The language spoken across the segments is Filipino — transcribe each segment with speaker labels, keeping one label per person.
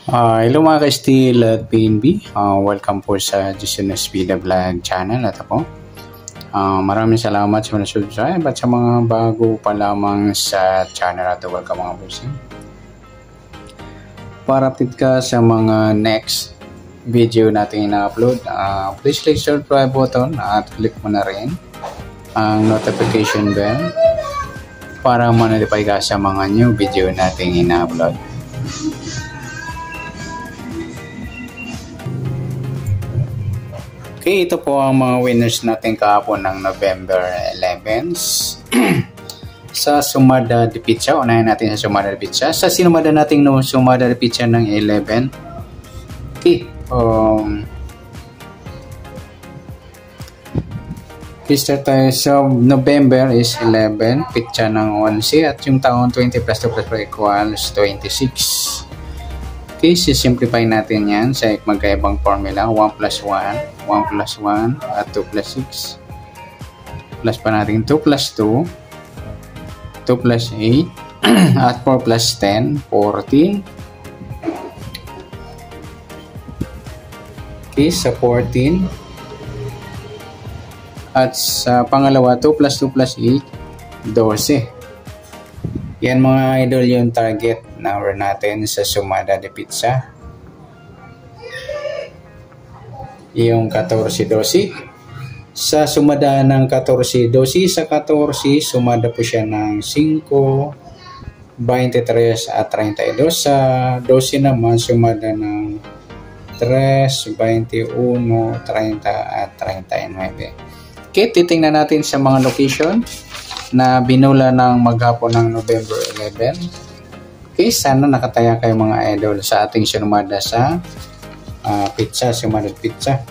Speaker 1: Hello mga ka-Steel at PNB. Welcome po sa Jason Espida Vlog channel. At ako, maraming salamat sa mga subscribe at sa mga bago pa lamang sa channel. At welcome mga bossing. Para update ka sa mga next video natin ina-upload, please click subscribe button at click mo na rin ang notification bell para ma-notify ka sa mga new video natin ina-upload. Okay, ito po ang mga winners natin kahapon ng November 11 sa Sumada de Pizza. Unahin natin sa Sumada de Pizza. Sa sinumada natin no Sumada de Pizza ng 11. Okay, start tayo sa November is 11, pizza ng 11 at yung taon 20 plus 2 plus 4 equals 26. Okay, simplify natin yan sa magkaibang formula. 1 plus 1, 1 plus 1 at 2 plus 6. Plus pa natin 2 plus 2, 2 plus 8 at 4 plus 10, 14. Okay, sa 14. At sa pangalawa, 2 plus 2 plus 8, 12. Yan mga idol yung target number natin sa Sumada de Pizza. Yung 14-12. Sa sumada ng 14-12, sa 14, sumada po siya ng 5, 23 at 32. Sa 12 naman, sumada ng 3, 21, 30 at 39. Okay, titingnan natin sa mga location na binula ng maghapon ng November 11. Okay, sana nakataya kayo mga idol sa ating sinumada sa pizza, Sumada Pizza.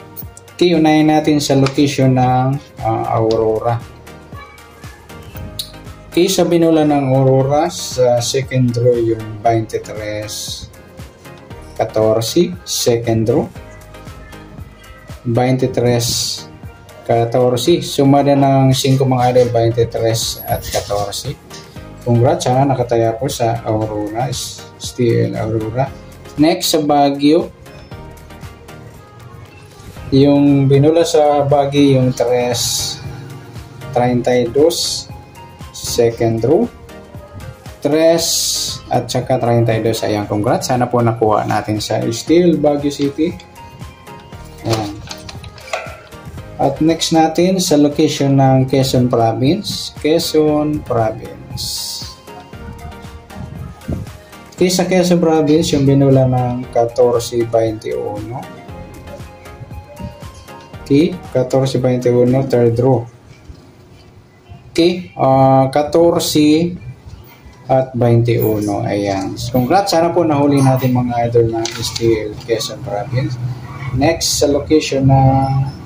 Speaker 1: Okay, unahin natin sa location ng Aurora. Okay, sa binula ng Aurora, sa second row yung 23-14, second row. 23-14, sumada ng 5 mga idol, 23 at 14. Congrats ha, nakataya po sa Aurora, Steel Aurora. Next sa Baguio, yung binula sa Baguio yung 3-32, second row, 3 at saka 32. Ayan, congrats, sana po nakuha natin sa Steel Baguio City. Ayan. At next natin sa location ng Quezon Province. Quezon Province. Okay, sa Quezon Province, yung binula ng 14-21. Okay, 14-21, third row. Okay, 14 at 21. Ayan. Congrats, sana po nahuli natin mga idol ng Steel Quezon Province. Next sa location ng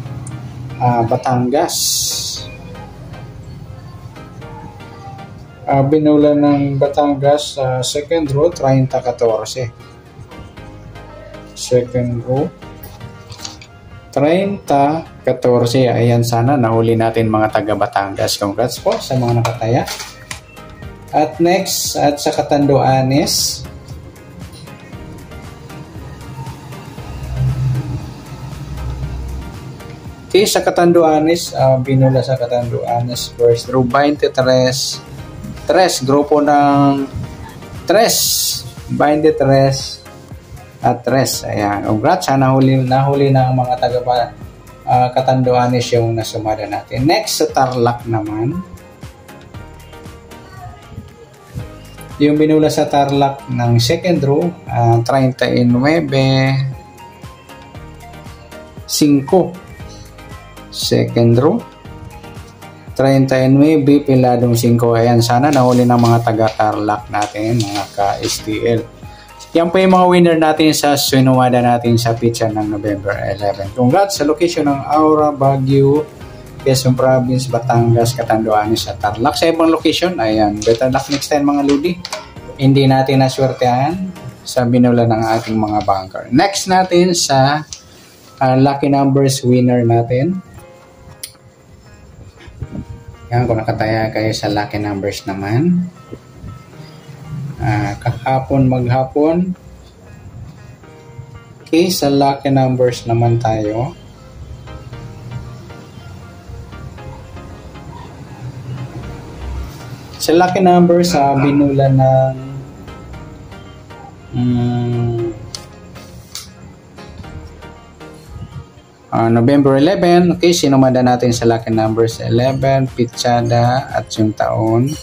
Speaker 1: Batangas. Binula ng Batangas second row 30-14. Second row 30-14. Ayan, sana nahuli natin mga taga Batangas. Congrats po sa mga nakataya. At next, at sa Catanduanes, okay, sa Catanduanes, binula sa Catanduanes, first row 23, 3, grupo ng 3, 23 at 3. Ayan, congrats, nahuli na ang mga taga Catanduanes yung nasumada natin. Next sa Tarlac naman, yung binula sa Tarlac ng second row, 39, 5. Second row 39, piladong 5. Ayan, sana nahuli ng mga taga Tarlac natin, mga ka-STL. Yan po yung mga winner natin sa sinumada natin sa pizza ng November 11. Congrats sa location ng Aura, Baguio, Quezon Province, Batangas, Catanduanes at Tarlac. Sa ibang location, ayan, better luck next time mga ludi. Hindi natin naswertehan sa binula ng ating mga banker. Next natin sa lucky numbers winner natin. Yan, kung nakataya kayo sa lucky numbers naman. Kahapon maghapon, Okay, sa lucky numbers naman tayo. Sa lucky numbers, binula ng November 11. Okay, sinumada natin sa lucky numbers 11, pitsada at yung taon.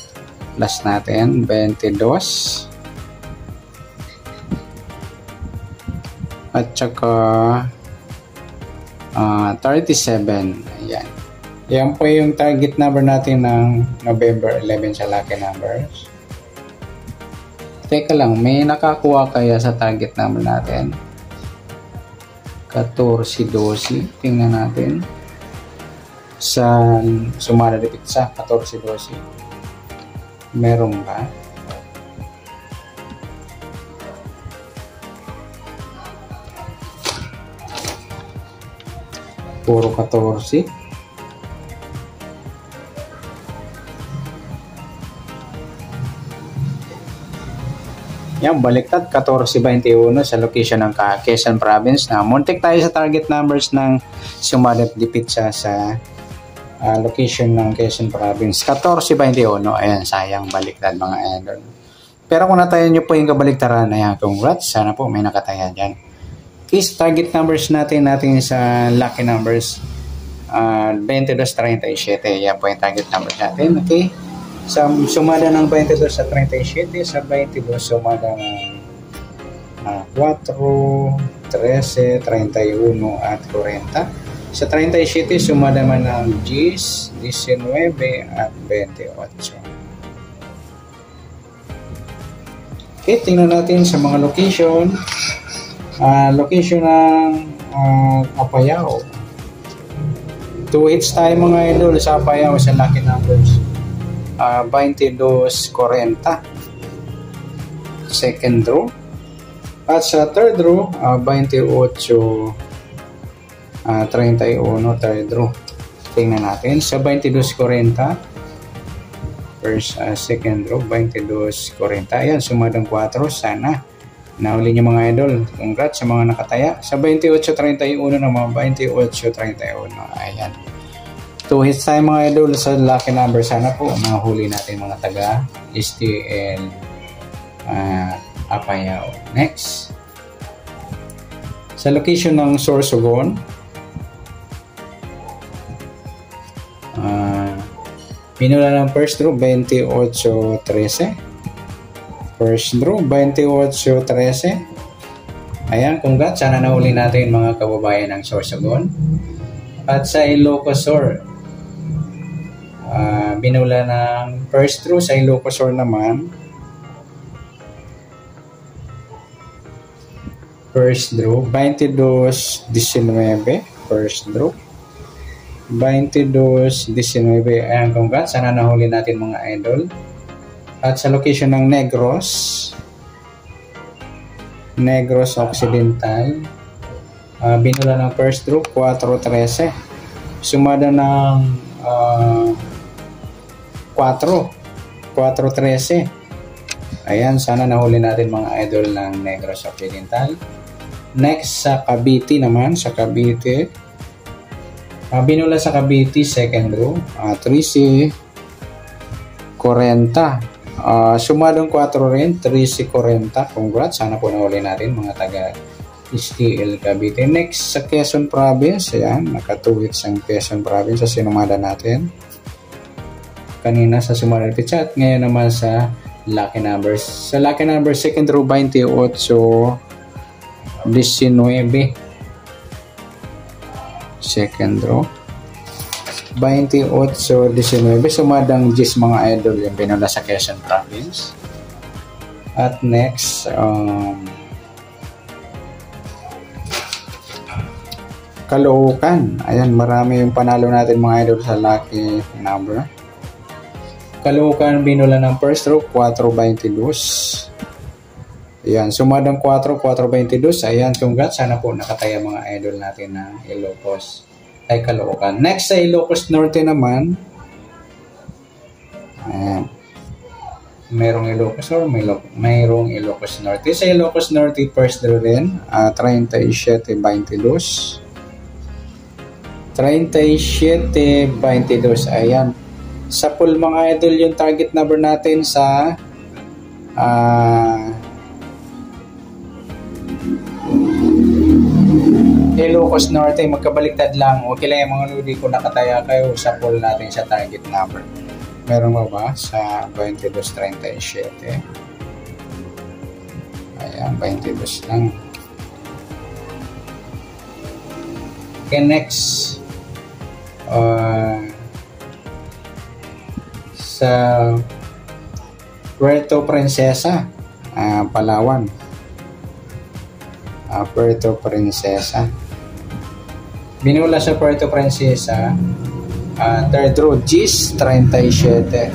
Speaker 1: Plus natin, 22. At saka 37. Ayan. Yan po yung target number natin ng November 11 sa lucky numbers. Teka lang, may nakakuha kaya sa target number natin? 14, 12. Tingnan natin. Sa sumada de pizza, 14, 12. Meron ba? Puro 14. Yan, baliktad 14-21 sa location ng Quezon Province na muntik tayo sa target numbers ng sumada de pizza sa location ng Quezon Province. 14-21. Ayan, sayang baliktad mga idol. Pero kung natayan nyo po yung kabaliktaran, ayan, congrats. Sana po may nakataya dyan. Okay, target numbers natin sa lucky numbers 22-37. Yan po yung target numbers natin. Okay. Sa sumada ng 22 sa 37, sa 22 sumada ng 4, 13, 31 at 40. Sa 37 sumada man ng 10, 19 at 28. Okay, tingnan natin sa mga location. Location ng Apayao. 2 hits tayo mga idol sa Apayao sa lucky numbers. 22-40 second draw, at sa third draw 28-31 third draw. Tingnan natin sa 22-40 first second draw, 22-40. Ayan, sumadang 4. Sana nahuli nyo mga idol. Congrats sa mga nakataya. Sa 28-31 naman, 28-31. Ayan, 2 hits tayo mga idol sa lucky number. Sana po mahuli natin mga taga STL Apayao. Next, sa location ng Sorsogon, pinula ng first draw 28-13. First draw 28-13. Ayan, congrats. Sana nahuli natin mga kababayan ng Sorsogon. At sa Ilocos Sur, binula ng first draw sa Ilocos Sur naman. First draw 22-19. First draw 22-19. Ayan, congrats. Sana nahuli natin mga idol. At sa location ng Negros Occidental, binula ng first draw 4-13. Sumada ng 4-13. Ayan, sana nahuli natin mga idol ng Negros Occidental. Next, sa Cavite naman, binula sa Cavite second draw 13-40. Sumadong 4 rin, 13-40. Congrats, sana po nahuli natin mga taga STL Cavite. Next, sa Quezon Province, ayan, naka-2 hits ang Quezon Province sa sinumada natin kanina sa sumada pizza, at ngayon naman sa lucky numbers. Sa lucky numbers, second draw 28-19. Second draw 28-19. Sumadang 10 mga idol yung binula sa Quezon Province. At next, Caloocan. Ayan, marami yung panalo natin mga idol sa lucky number. Caloocan, binula ng first draw 4-22. Ayan, sumadang 4-22. Ayan, congrats. Sana po nakataya mga idol natin na Ilocos ay Caloocan. Next, sa Ilocos Norte naman, ayan, Merong Ilocos Sur, mayroong Ilocos Norte. Sa Ilocos Norte, first draw rin, 37-22. 37-22, ayan. Sa pool mga idol, yung target number natin sa Ilocos Norte, magkabaliktad lang. Okay lang yung mga ludi kung nakataya kayo sa pool natin sa target number. Meron ba sa 22-37? Ayan, 22 lang. Okay, next. Sa Puerto Princesa, Palawan. Puerto Princesa. Binula sa Puerto Princesa, third row, Gis 37.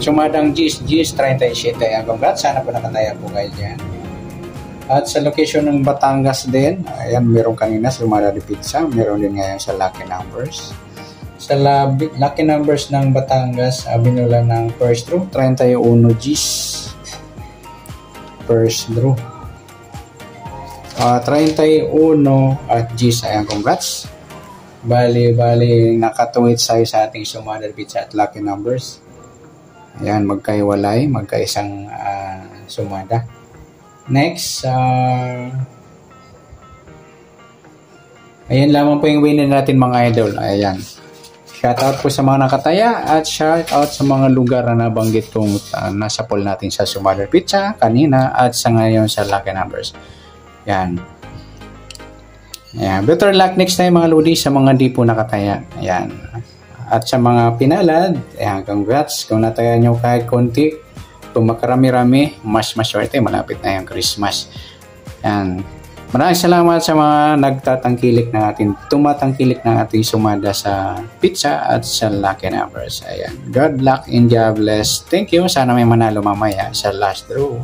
Speaker 1: Sumadang Gis 37. Congrats, sana po nakataya po kayo dyan. At sa location ng Batangas din, ayan, meron kanina sa Maradi Pizza, meron din ngayon sa Lucky Numbers. Sa Lucky Numbers ng Batangas, binula ng first row, 31 Gis. First draw. 31 at Gis, ayan, congrats. Bali, nakatuwid sa ating Sumada Pizza at Lucky Numbers. Ayan, magkaiwalay, magkaisang sumada. Next, ayan lamang po yung winner natin mga idol. Ayan. Shoutout po sa mga nakataya at shoutout sa mga lugar na nabanggit kong nasa poll natin sa Sumada Pizza kanina at sa ngayon sa Lucky Numbers. Ayan. Ayan. Better luck next time mga lodi sa mga di po nakataya. Ayan. At sa mga pinalad, ayan, congrats. Kung nataya nyo kahit konti, kung makarami-rami, mas maswerte. Malapit na yung Christmas. Ayan. Maraming salamat sa mga nagtatangkilik na atin, tumatangkilik na ating sumada sa pizza at sa Lucky Numbers. Ayan. God luck and God bless. Thank you. Sana may manalo mamaya sa last draw.